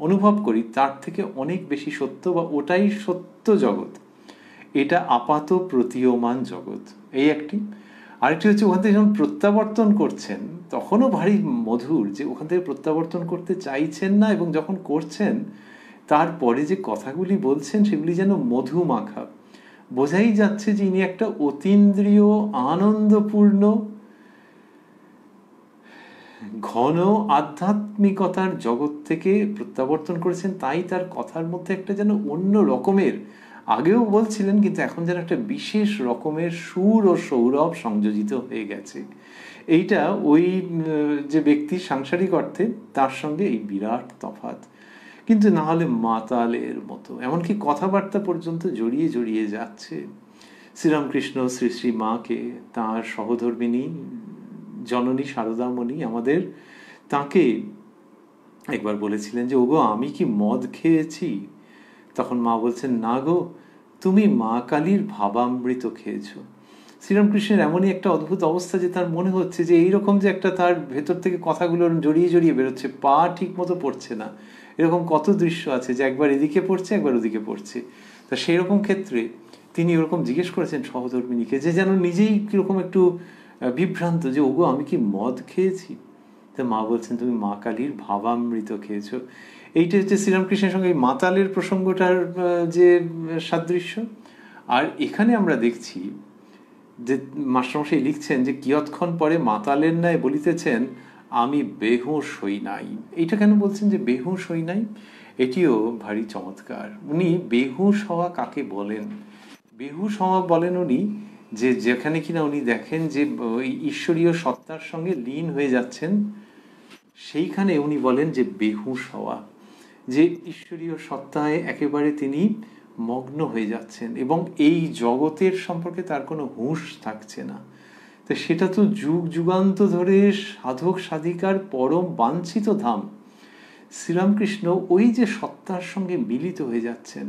অনুভব করি, তার থেকে অনেক বেশি সত্য, বা ওটাই সত্য জগৎ। এটা আপাত প্রতীয়মান জগৎ, এই একটি। আরেকটি হচ্ছে ওখান থেকে যখন প্রত্যাবর্তন করছেন তখনও ভারী মধুর, যে ওখান থেকে প্রত্যাবর্তন করতে চাইছেন না, এবং যখন করছেন তারপরে যে কথাগুলি বলছেন সেগুলি যেন মধু মাখা। বোঝাই যাচ্ছে যে ইনি একটা অতীন্দ্রিয় আনন্দপূর্ণ ঘন আধ্যাত্মিকতার জগৎ থেকে প্রত্যাবর্তন করেছেন। তাই তার কথার মধ্যে একটা যেন অন্য রকমের, আগেও বলছিলেন কিন্তু এখন যেন একটা বিশেষ রকমের সুর ও সৌরভ সংযোজিত হয়ে গেছে। এইটা ওই যে ব্যক্তি সাংসারিক অর্থে, তার সঙ্গে এই বিরাট তফাৎ। কিন্তু না হলে মাতালের মতো, এমনকি কথাবার্তা পর্যন্ত জড়িয়ে জড়িয়ে যাচ্ছে। শ্রীরামকৃষ্ণ শ্রী শ্রী মাকে, তাঁর সহধর্মিনী জননী শারদামণি আমাদের, তাকে একবার বলেছিলেন যে ওগো আমি কি মদ খেয়েছি? তখন মা বলছেন, না গো, তুমি মা কালীর ভাবামৃত খেয়েছো। শ্রীরামকৃষ্ণের এমনই একটা অদ্ভুত অবস্থা যে তার মনে হচ্ছে যে এইরকম যে একটা তার ভেতর থেকে কথাগুলো জড়িয়ে জড়িয়ে বেরোচ্ছে, পা ঠিক মতো পড়ছে না। এরকম কত দৃশ্য আছে যে একবার এদিকে পড়ছে, একবার ওদিকে পড়ছে। তা সেই রকম ক্ষেত্রে তিনি ওরকম জিজ্ঞেস করেছেন সহধর্মিনীকে, যে যেন নিজেই কিরকম একটু বিভ্রান্ত, যে ওগো আমি কি মদ খেয়েছি? তো মা বলছেন, তুমি মা কালীর ভাবামৃত খেয়েছো। এইটা হচ্ছে শ্রীরামকৃষ্ণের সঙ্গে মাতালের প্রসঙ্গটার যে সাদৃশ্য। আর এখানে আমরা দেখছি যে মাস্টারমশাই লিখছেন যে কিয়ৎক্ষণ পরে মাতালের ন্যায় বলিতেছেন, আমি বেহুঁশ হই নাই। এইটা কেন বলছেন যে বেহুঁশ হই নাই? এটিও ভারী চমৎকার। উনি বেহুঁশ হওয়া কাকে বলেন? বেহুঁশ হওয়া বলেন উনি যে যেখানে কিনা উনি দেখেন যে ওই ঈশ্বরীয় সত্তার সঙ্গে লীন হয়ে যাচ্ছেন, সেইখানে উনি বলেন যে বেহুঁশ হওয়া, যে ঈশ্বরীয় সত্তায় একেবারে তিনি মগ্ন হয়ে যাচ্ছেন এবং এই জগতের সম্পর্কে তার কোনো হুঁশ থাকছে না। তো সেটা তো যুগ যুগান্ত ধরে সাধক সাধিকার পরম বাঞ্ছিত ধাম। শ্রীরামকৃষ্ণ ওই যে সত্তার সঙ্গে মিলিত হয়ে যাচ্ছেন,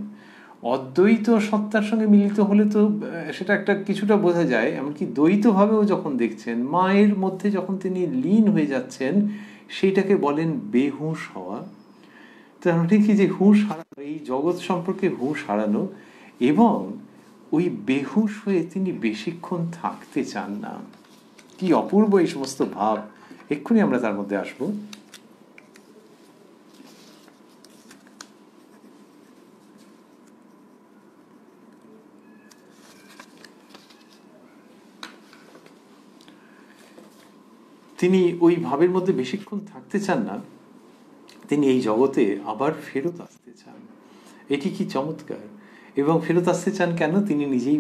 অদ্বৈত সত্তার সঙ্গে মিলিত হলে তো সেটা একটা কিছুটা বোঝা যায়, এমনকি দ্বৈতভাবেও যখন দেখছেন, মায়ের মধ্যে যখন তিনি লীন হয়ে যাচ্ছেন, সেইটাকে বলেন বেহুঁশ হওয়া। তার মানে কি, যে হুঁশ হারানো, এই জগৎ সম্পর্কে হুঁশ হারানো, এবং ওই বেহুঁশ হয়ে তিনি বেশিক্ষণ থাকতে চান না। কি অপূর্ব এই সমস্ত ভাব! এক্ষুনি আমরা তার মধ্যে আসবো। তিনি ওই ভাবের মধ্যে বেশিক্ষণ থাকতে চান না, তিনি এই জগতে আবার ফেরত আসতে চান। এটি কি চমৎকার! এবং ফেরত আসতে চান কেন? তিনি নিজেই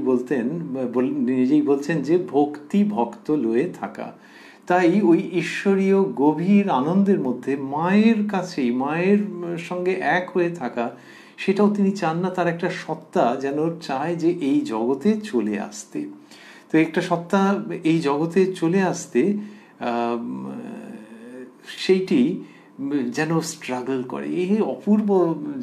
বলছেন যে ভক্তি ভক্ত লয়ে থাকা। তাই ওই ঈশ্বরীয় গভীর আনন্দের মধ্যে মায়ের কাছেই, মায়ের সঙ্গে এক হয়ে থাকা, সেটাও তিনি চান না। তার একটা সত্তা যেন চায় যে এই জগতে চলে আসতে। তো একটা সত্তা এই জগতে চলে আসতে সেইটি যেন স্ট্রাগল করে। এই অপূর্ব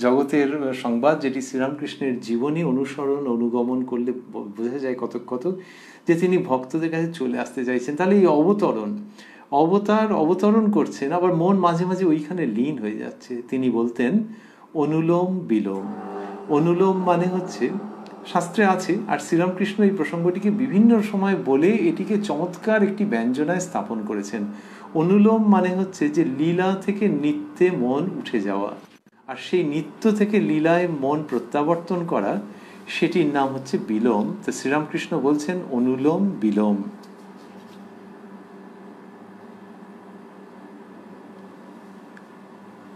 জগতের সংবাদ, যেটি শ্রীরামকৃষ্ণের জীবনী অনুসরণ অনুগমন করলে বোঝা যায় কত কত, যে তিনি ভক্তদের কাছে চলে আসতে চাইছেন। তাহলে এই অবতরণ করছেন, আবার মন মাঝে মাঝে ওইখানে লীন হয়ে যাচ্ছে। তিনি বলতেন অনুলোম বিলোম। অনুলোম মানে হচ্ছে, শাস্ত্রে আছে, আর শ্রীরামকৃষ্ণ এই প্রসঙ্গটিকে বিভিন্ন সময় বলে এটিকে চমৎকার একটি ব্যঞ্জনায় স্থাপন করেছেন। অনুলোম মানে হচ্ছে যে লীলা থেকে নিত্যে মন উঠে যাওয়া, আর সেই নিত্য থেকে লীলায় মন প্রত্যাবর্তন করা, সেটির নাম হচ্ছে বিলোম। তো শ্রীরামকৃষ্ণ বলছেন অনুলোম বিলোম।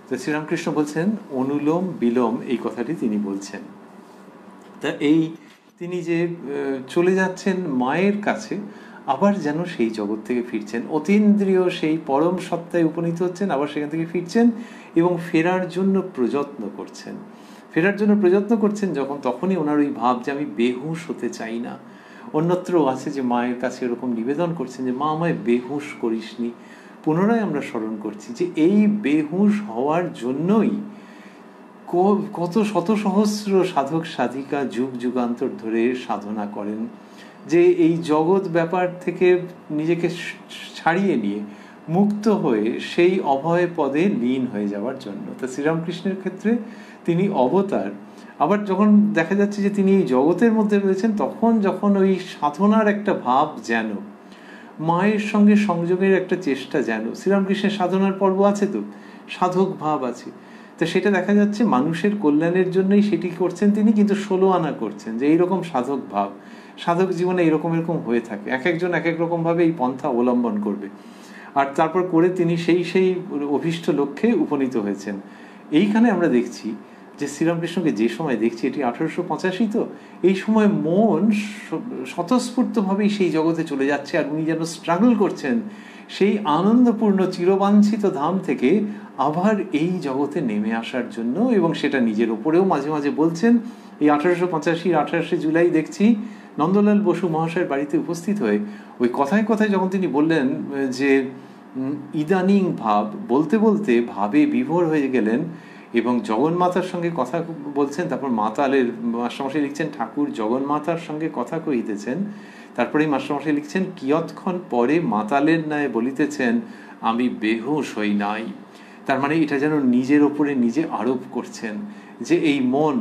তো শ্রীরামকৃষ্ণ বলছেন অনুলোম বিলোম, এই কথাটি তিনি বলছেন। তা এই তিনি যে চলে যাচ্ছেন মায়ের কাছে, আবার যেন সেই জগৎ থেকে ফিরছেন, অতীন্দ্রিয় সেই পরম সত্তায় উপনীত হচ্ছেন, আবার সেখান থেকে ফিরছেন এবং ফেরার জন্য প্রযত্ন করছেন। যখন তখনই ওনার ওই ভাব যে আমি বেহুঁশ হতে চাই না। অন্যত্র আছে যে মায়ের কাছে এরকম নিবেদন করছেন যে মা আমায় বেহুশ করিসনি। পুনরায় আমরা স্মরণ করছি যে এই বেহুশ হওয়ার জন্যই কত শত সহস্র সাধক সাধিকা যুগ যুগান্তর ধরে সাধনা করেন, যে এই জগৎ ব্যাপার থেকে নিজেকে ছাড়িয়ে নিয়ে মুক্ত হয়ে সেই অভয় পদে লীন হয়ে যাওয়ার জন্য। তো শ্রীরামকৃষ্ণের ক্ষেত্রে তিনি অবতার, আবার যখন দেখা যাচ্ছে যে তিনি এই জগতের মধ্যে রয়েছেন, তখন যখন ওই সাধনার একটা ভাব যেন, মায়ের সঙ্গে সংযোগের একটা চেষ্টা যেন, শ্রীরামকৃষ্ণের সাধনার পর্ব আছে তো, সাধক ভাব আছে, তো সেটা দেখা যাচ্ছে মানুষের কল্যাণের জন্যই সেটি করছেন তিনি, কিন্তু 16 আনা করছেন যে এইরকম সাধক ভাব, সাধক জীবনে এরকম এরকম হয়ে থাকে, এক একজন এক এক রকম ভাবে এই পন্থা অবলম্বন করবে, আর তারপর করে তিনি সেই অভীষ্ট লক্ষ্যে উপনীত হয়েছেন। এইখানে আমরা দেখছি যে শ্রীরামকৃষ্ণকে যে সময় দেখছি, এটি 1885, তো এই সময় মন স্বতঃস্ফূর্তভাবেই সেই জগতে চলে যাচ্ছে, আর উনি যেন স্ট্রাগল করছেন সেই আনন্দপূর্ণ চিরবাঞ্ছিত ধাম থেকে আবার এই জগতে নেমে আসার জন্য, এবং সেটা নিজের ওপরেও মাঝে মাঝে বলছেন। এই 1885 28 জুলাই দেখছি নন্দলাল বসু মহাশয়ের বাড়িতে উপস্থিত হয়ে ওই কথায় কথায় যখন তিনি বললেন যে ইদানিং ভাব, বলতে বলতে ভাবে বিভোর হয়ে গেলেন এবং জগন্মাতার সঙ্গে কথা বলছেন, তারপর মাতালের মাস্টারমশাই লিখছেন ঠাকুর জগন্মাতার সঙ্গে কথা কহিতেছেন, তারপরে মাস্টারমশাই লিখছেন কিয়ৎক্ষণ পরে মাতালের ন্যায় বলিতেছেন আমি বেহুশ হই নাই। তার মানে এটা যেন নিজের ওপরে নিজে আরোপ করছেন যে এই মন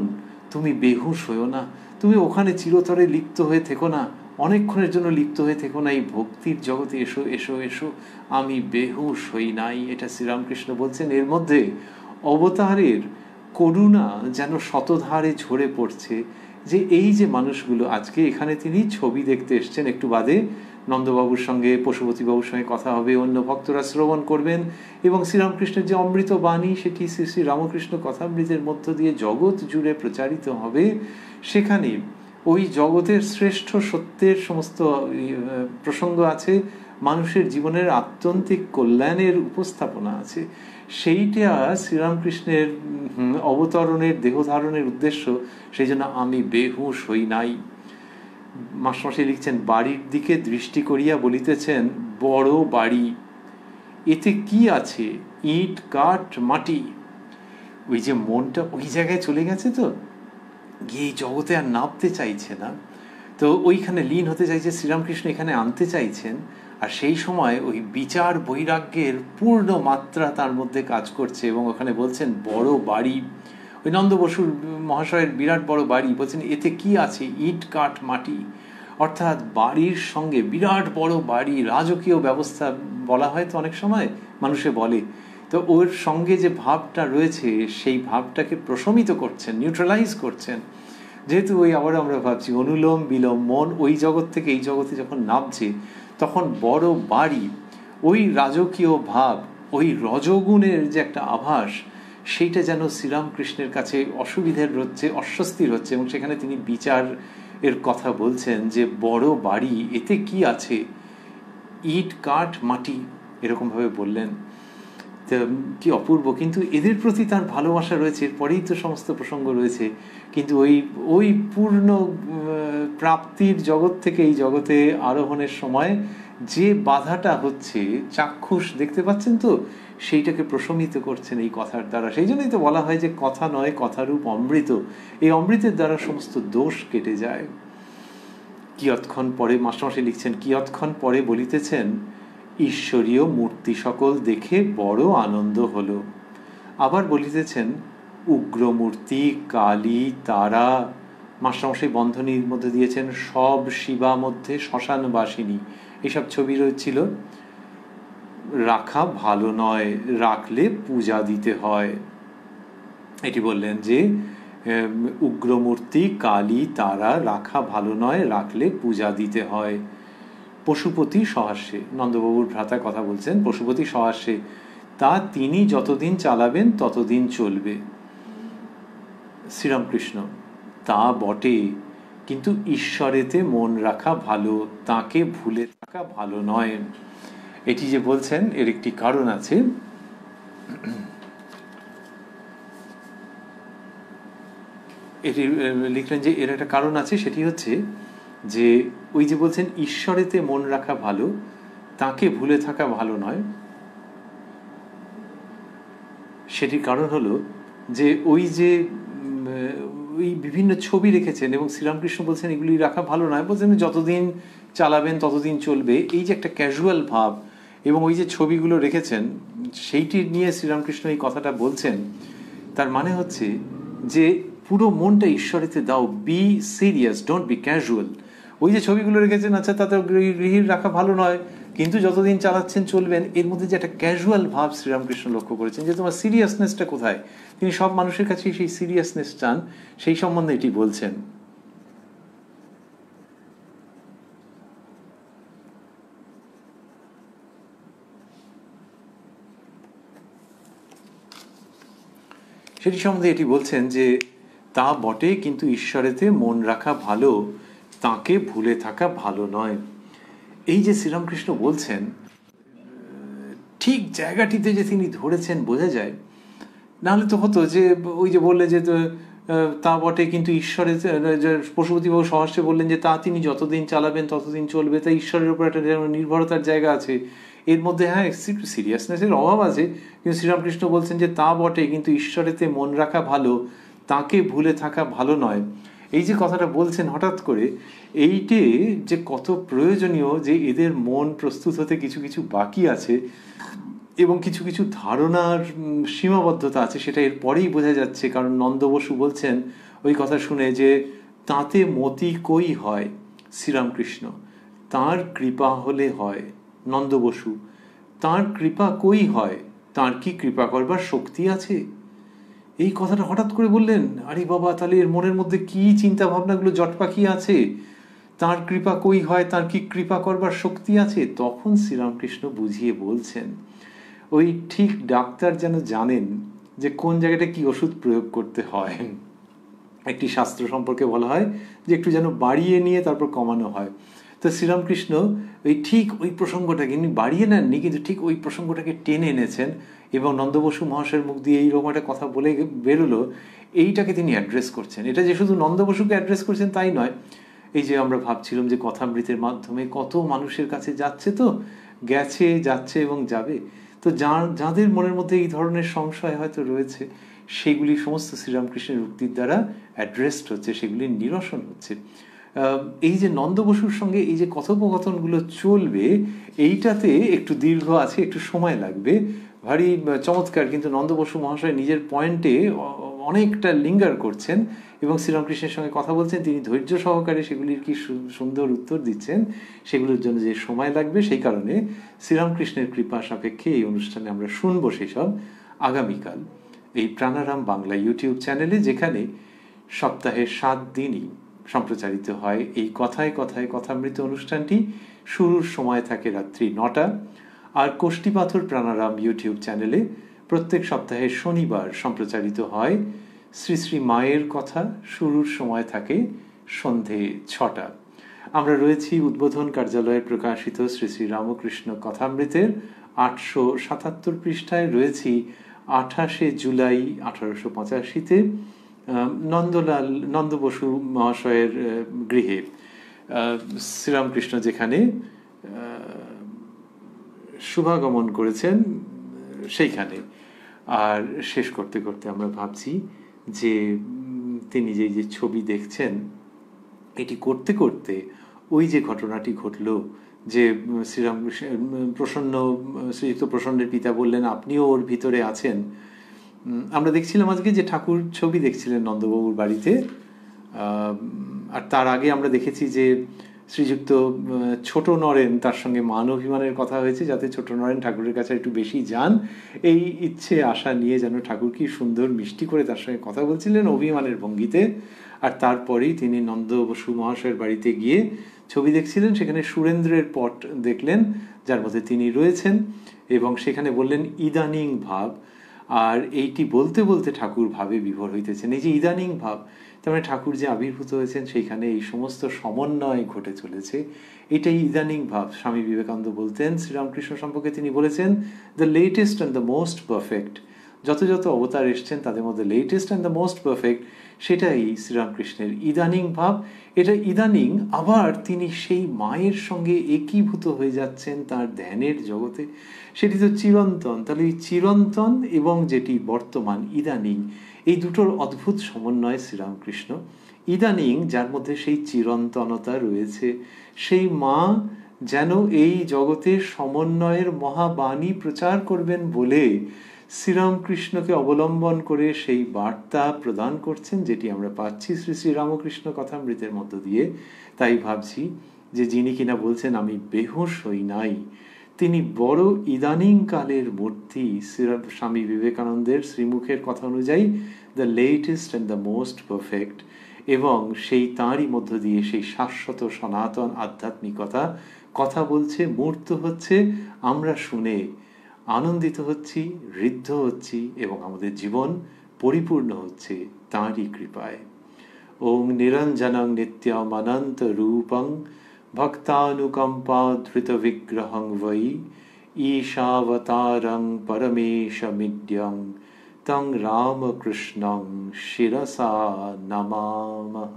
তুমি বেহুশ হইও না, তুমি ওখানে চিরতরে লিপ্ত হয়ে থেকো না, অনেকক্ষণের জন্য লিপ্ত হয়ে থেকো না, এই ভক্তির জগতে এসো এসো এসো, আমি বেহুশ হই নাই। এটা শ্রীরামকৃষ্ণ বলছেন। এর মধ্যে অবতারের করুণা যেন শতধারে ঝরে পড়ছে, যে এই যে মানুষগুলো আজকে এখানে, তিনি ছবি দেখতে এসছেন, একটু বাদে নন্দবাবুর সঙ্গে পশুপতিবাবুর সঙ্গে কথা হবে, অন্য ভক্তরা শ্রবণ করবেন, এবং শ্রীরামকৃষ্ণের যে অমৃত বাণী সেটি শ্রী শ্রী রামকৃষ্ণ কথামৃতের মধ্য দিয়ে জগৎ জুড়ে প্রচারিত হবে। সেখানে ওই জগতের শ্রেষ্ঠ সত্যের সমস্ত প্রসঙ্গ আছে, মানুষের জীবনের আত্যন্তিক কল্যাণের উপস্থাপনা আছে। সেইটা শ্রীরামকৃষ্ণের অবতরণের দেহধারণের উদ্দেশ্য। সেই জন্য আমি বেহুশ হই নাই। মাস্টারমশাই লিখছেন বাড়ির দিকে দৃষ্টি করিয়া বলিতেছেন বড় বাড়ি, এতে কি আছে, ইট কাঠ মাটি। ওই যে মনটা ওই জায়গায় চলে গেছে, তো গিয়ে এই জগতে আর নামতে চাইছে না, তো ওইখানে লীন হতে চাইছে, শ্রীরামকৃষ্ণ এখানে আনতে চাইছেন। আর সেই সময় ওই বিচার বৈরাগ্যের পূর্ণ মাত্রা তার মধ্যে কাজ করছে, এবং ওখানে বলছেন বড় বাড়ি, ওই নন্দ বসুর মহাশয়ের বিরাট বড় বাড়ি, বলছেন এতে কি আছে, ইট কাঠ মাটি। অর্থাৎ বাড়ির সঙ্গে, বিরাট বড় বাড়ি, রাজকীয় ব্যবস্থা বলা হয় তো অনেক সময় মানুষে বলে, তো ওর সঙ্গে যে ভাবটা রয়েছে সেই ভাবটাকে প্রশমিত করছেন, নিউট্রালাইজ করছেন। যেহেতু ওই আবার আমরা ভাবছি অনুলোম বিলোম, মন ওই জগৎ থেকে এই জগতে যখন নামছে, তখন বড় বাড়ি, ওই রাজকীয় ভাব, ওই রজগুণের যে একটা আভাস, সেইটা যেন শ্রীরামকৃষ্ণের কাছে অসুবিধার হচ্ছে, অস্বস্তির হচ্ছে, এবং সেখানে তিনি বিচার এর কথা বলছেন যে বড় বাড়ি, এতে কি আছে, ইট কাঠ মাটি, এরকমভাবে বললেন। কি অপূর্ব! কিন্তু এদের প্রতি তার ভালোবাসা রয়েছে, এরপরেই তো সমস্ত প্রসঙ্গ রয়েছে। কিন্তু ওই পূর্ণ প্রাপ্তির জগৎ থেকে এই জগতে আরোহণের সময় যে বাধাটা হচ্ছে, চাক্ষুষ দেখতে পাচ্ছেন তো, সেইটাকে প্রশমিত করছেন এই কথার দ্বারা। সেই জন্যই তো বলা হয় যে কথা নয় কথারূপ অমৃত, এই অমৃতের দ্বারা সমস্ত দোষ কেটে যায়। কিয়ৎক্ষণ পরে, মাস্টারমশাই লিখছেন কিয়ৎক্ষণ পরে বলিতেছেন ঈশ্বরীয় মূর্তি সকল দেখে বড় আনন্দ হলো। আবার বলিতেছেন উগ্রমূর্তি, কালী, তারা, মাস্টারমশাই বন্ধনীর মধ্যে দিয়েছেন সব শিবা মধ্যে শ্মশানবাসিনী, এসব ছবি রয়েছিল। রাখা ভালো নয়, রাখলে পূজা দিতে হয়। এটি বললেন যে উগ্রমূর্তি, কালী, তারা রাখা ভালো নয়, রাখলে পূজা দিতে হয়। পশুপতি সহাস্যে, নন্দবাবুর ভ্রাতা কথা বলছেন, পশুপতি সহাস্যে, তা তিনি যতদিন চালাবেন ততদিন চলবে। শ্রীরামকৃষ্ণ তা বটে, কিন্তু ঈশ্বরেতে মন রাখা ভালো, তাকে ভুলে থাকা ভালো নয়। এটি যে বলছেন এর একটি কারণ আছে। এটি লিখলেন যে এর একটা কারণ আছে, সেটি হচ্ছে যে ওই যে বলছেন ঈশ্বরেতে মন রাখা ভালো, তাকে ভুলে থাকা ভালো নয়। সেটির কারণ হলো যে ওই যে ওই বিভিন্ন ছবি রেখেছেন এবং শ্রীরামকৃষ্ণ বলছেন এগুলি রাখা ভালো নয়, বলছেন যতদিন চালাবেন ততদিন চলবে, এই যে একটা ক্যাজুয়াল ভাব এবং ওই যে ছবিগুলো রেখেছেন সেইটি নিয়ে শ্রীরামকৃষ্ণ এই কথাটা বলছেন। তার মানে হচ্ছে যে পুরো মনটা ঈশ্বরেতে দাও, be serious, don't be casual. ওই যে ছবিগুলো রেখেছেন, আচ্ছা তাতে গৃহীর রাখা ভালো নয়, কিন্তু যতদিন চালাচ্ছেন চলবেন, এর মধ্যে যে একটা ক্যাজুয়াল ভাব শ্রীরামকৃষ্ণ লক্ষ্য করেছেন, যে তোমার সিরিয়াসনেসটা কোথায়। তিনি সব মানুষের কাছে সেই সিরিয়াসনেস চান, সেই সম্বন্ধে এটি বলছেন। সেটি সম্বন্ধে এটি বলছেন যে তা বটে, কিন্তু ঈশ্বরেতে মন রাখা ভালো, তাকে ভুলে থাকা ভালো নয়। এই যে শ্রীরামকৃষ্ণ বলছেন, ঠিক জায়গাটিতে যে তিনি ধরেছেন বোঝা যায়। নাহলে তো হতো যে ওই যে বললে যে তা বটে কিন্তু ঈশ্বরের, পশুপতিবাবু সহস্রে বললেন যে তা তিনি যতদিন চালাবেন ততদিন চলবে, তাই ঈশ্বরের উপর একটা নির্ভরতার জায়গা আছে। এর মধ্যে হ্যাঁ একটু সিরিয়াসনেসের অভাব আছে, কিন্তু শ্রীরামকৃষ্ণ বলছেন যে তা বটে কিন্তু ঈশ্বরেতে মন রাখা ভালো, তাকে ভুলে থাকা ভালো নয়। এই যে কথাটা বলছেন হঠাৎ করে, এইটে যে কত প্রয়োজনীয়, যে এদের মন প্রস্তুত হতে কিছু কিছু বাকি আছে এবং কিছু কিছু ধারণার সীমাবদ্ধতা আছে, সেটা এর পরেই বোঝা যাচ্ছে। কারণ নন্দ বসু বলছেন ওই কথা শুনে যে তাতে মতি কই হয় শ্রীরামকৃষ্ণ, তাঁর কৃপা হলে হয়। নন্দ বসু, তাঁর কৃপা কই হয়, তাঁর কি কৃপা করবার শক্তি আছে? এই কথাটা হঠাৎ করে বললেন, আরে বাবা, তাহলে এর মনের মধ্যে কি চিন্তা ভাবনাগুলো জট পাকিয়ে আছে। তাঁর কৃপা কই হয়, তাঁর কি কৃপা করবার শক্তি আছে? তখন শ্রীরামকৃষ্ণ বুঝিয়ে বলছেন, ওই ঠিক ডাক্তার যেন জানেন যে কোন জায়গাটা কি ওষুধ প্রয়োগ করতে হয়। একটি শাস্ত্র সম্পর্কে বলা হয় যে একটু যেন বাড়িয়ে নিয়ে তারপর কমানো হয়। তো শ্রীরামকৃষ্ণ ওই ঠিক ওই প্রসঙ্গটাকে ইনি বাড়িয়ে নেননি, কিন্তু ঠিক ওই প্রসঙ্গটাকে টেনে এনেছেন এবং নন্দ বসু মহাশয়ের মুখ দিয়ে এইরকম একটা কথা বলে বেরোলো, এইটাকে তিনি অ্যাড্রেস করছেন। এটা যে শুধু নন্দ বসুকে অ্যাড্রেস করছেন তাই নয়, এই যে আমরা ভাবছিলাম যে কথামৃতের মাধ্যমে কত মানুষের কাছে যাচ্ছে, তো গেছে, যাচ্ছে এবং যাবে। তো যাদের মনের মধ্যে এই ধরনের সংশয় হয়তো রয়েছে, সেগুলি সমস্ত শ্রীরামকৃষ্ণের উক্তির দ্বারা অ্যাড্রেসড হচ্ছে, সেগুলি নিরসন হচ্ছে। এই যে নন্দ বসুর সঙ্গে এই যে কথোপকথনগুলো চলবে, এইটাতে একটু দীর্ঘ আছে, একটু সময় লাগবে, ভারী চমৎকার। কিন্তু নন্দ বসু মহাশয় নিজের পয়েন্টে অনেকটা লিঙ্গার করছেন এবং শ্রীরামকৃষ্ণের সঙ্গে কথা বলছেন, তিনি ধৈর্য সহকারে সেগুলির কি সুন্দর উত্তর দিচ্ছেন, সেগুলোর জন্য যে সময় লাগবে, সেই কারণে শ্রীরামকৃষ্ণের কৃপা সাপেক্ষে এই অনুষ্ঠানে আমরা শুনবো সেসব আগামীকাল এই প্রাণারাম বাংলা ইউটিউব চ্যানেলে, যেখানে সপ্তাহে 7 দিনই সম্প্রচারিত হয় এই কথায় কথায় কথামৃত অনুষ্ঠানটি। শুরুর সময় থাকে রাত্রি 9টা, আর কোষ্ঠীপাথর প্রাণারাম ইউটিউব চ্যানেলে প্রত্যেক সপ্তাহে শনিবার সম্প্রচারিত হয় শ্রী শ্রী মায়ের কথা। শুরুর সময় থাকে সন্ধে 6টা। আমরা রয়েছি উদ্বোধন কার্যালয়ে প্রকাশিত শ্রী শ্রী রামকৃষ্ণ কথামৃতের 877 পৃষ্ঠায়, রয়েছি 28শে জুলাই 1885-তে নন্দ বসু মহাশয়ের গৃহে, শ্রীরামকৃষ্ণ যেখানে শুভাগমন করেছেন সেইখানে। আর শেষ করতে করতে আমরা ভাবছি যে তিনি যে ছবি দেখছেন, এটি করতে করতে ওই যে ঘটনাটি ঘটলো, যে শ্রীরামকৃষ্ণ শ্রীযুক্ত প্রসন্নের পিতা বললেন আপনিও ওর ভিতরে আছেন। আমরা দেখছিলাম আজকে যে ঠাকুর ছবি দেখছিলেন নন্দবাবুর বাড়িতে, আর তার আগে আমরা দেখেছি যে শ্রীযুক্ত ছোট নরেন, তার সঙ্গে মান অভিমানের কথা হয়েছে যাতে ছোট নরেন ঠাকুরের কাছে একটু বেশি যান, এই ইচ্ছে আশা নিয়ে যেন ঠাকুর কি সুন্দর মিষ্টি করে তার সঙ্গে কথা বলছিলেন অভিমানের ভঙ্গিতে। আর তারপরেই তিনি নন্দ বসু মহাশয়ের বাড়িতে গিয়ে ছবি দেখছিলেন, সেখানে সুরেন্দ্রের পট দেখলেন যার মধ্যে তিনি রয়েছেন, এবং সেখানে বললেন ইদানিং ভাব। আর এইটি বলতে বলতে ঠাকুর ভাবে বিভোর হইতেছেন। এই যে ইদানিং ভাব, তার মানে ঠাকুর যে আবির্ভূত হয়েছেন সেইখানে এই সমস্ত সমন্বয় ঘটে চলেছে, এটাই ইদানিং ভাব। স্বামী বিবেকানন্দ বলতেন শ্রীরামকৃষ্ণ সম্পর্কে, তিনি বলেছেন the latest and the most perfect, যত যত অবতার এসছেন তাদের মধ্যে latest and the most perfect সেটাই শ্রীরামকৃষ্ণের ইদানিং ভাব। এটা ইদানিং আবার তিনি সেই মায়ের সঙ্গে একীভূত হয়ে যাচ্ছেন তার ধ্যানের জগতে, সেটি তো চিরন্তন। তাহলে এই চিরন্তন এবং যেটি বর্তমান ইদানিং, এই দুটোর অদ্ভুত সমন্বয় শ্রীরামকৃষ্ণ। ইদানিং যার মধ্যে সেই চিরন্তনতা রয়েছে, সেই মা যেন এই জগতের সমন্বয়ের মহাবাণী প্রচার করবেন বলে শ্রীরামকৃষ্ণকে অবলম্বন করে সেই বার্তা প্রদান করছেন, যেটি আমরা পাচ্ছি শ্রী শ্রী রামকৃষ্ণ কথামৃতের মধ্য দিয়ে। তাই ভাবছি যে যিনি কিনা বলছেন আমি বেহুশ হই নাই, তিনি বড় ইদানিং কালের মূর্তি। স্বামী বিবেকানন্দের শ্রীমুখের কথা অনুযায়ী the latest and the most perfect, এবং সেই তাঁরই মধ্য দিয়ে সেই শাশ্বত সনাতন আধ্যাত্মিকতা কথা বলছে, মূর্ত হচ্ছে। আমরা শুনে আনন্দিত হচ্ছি, ঋদ্ধ হচ্ছি, এবং আমাদের জীবন পরিপূর্ণ হচ্ছে তাঁরই কৃপায়। ওং নিরঞ্জনং নিত্যম অনন্ত রূপং ভক্তানুকম্পা ধৃত বিগ্রহং বৈ ঈশাবতারং পরমেশমিদ্যং তং রামকৃষ্ণং শিরসা নমামহ।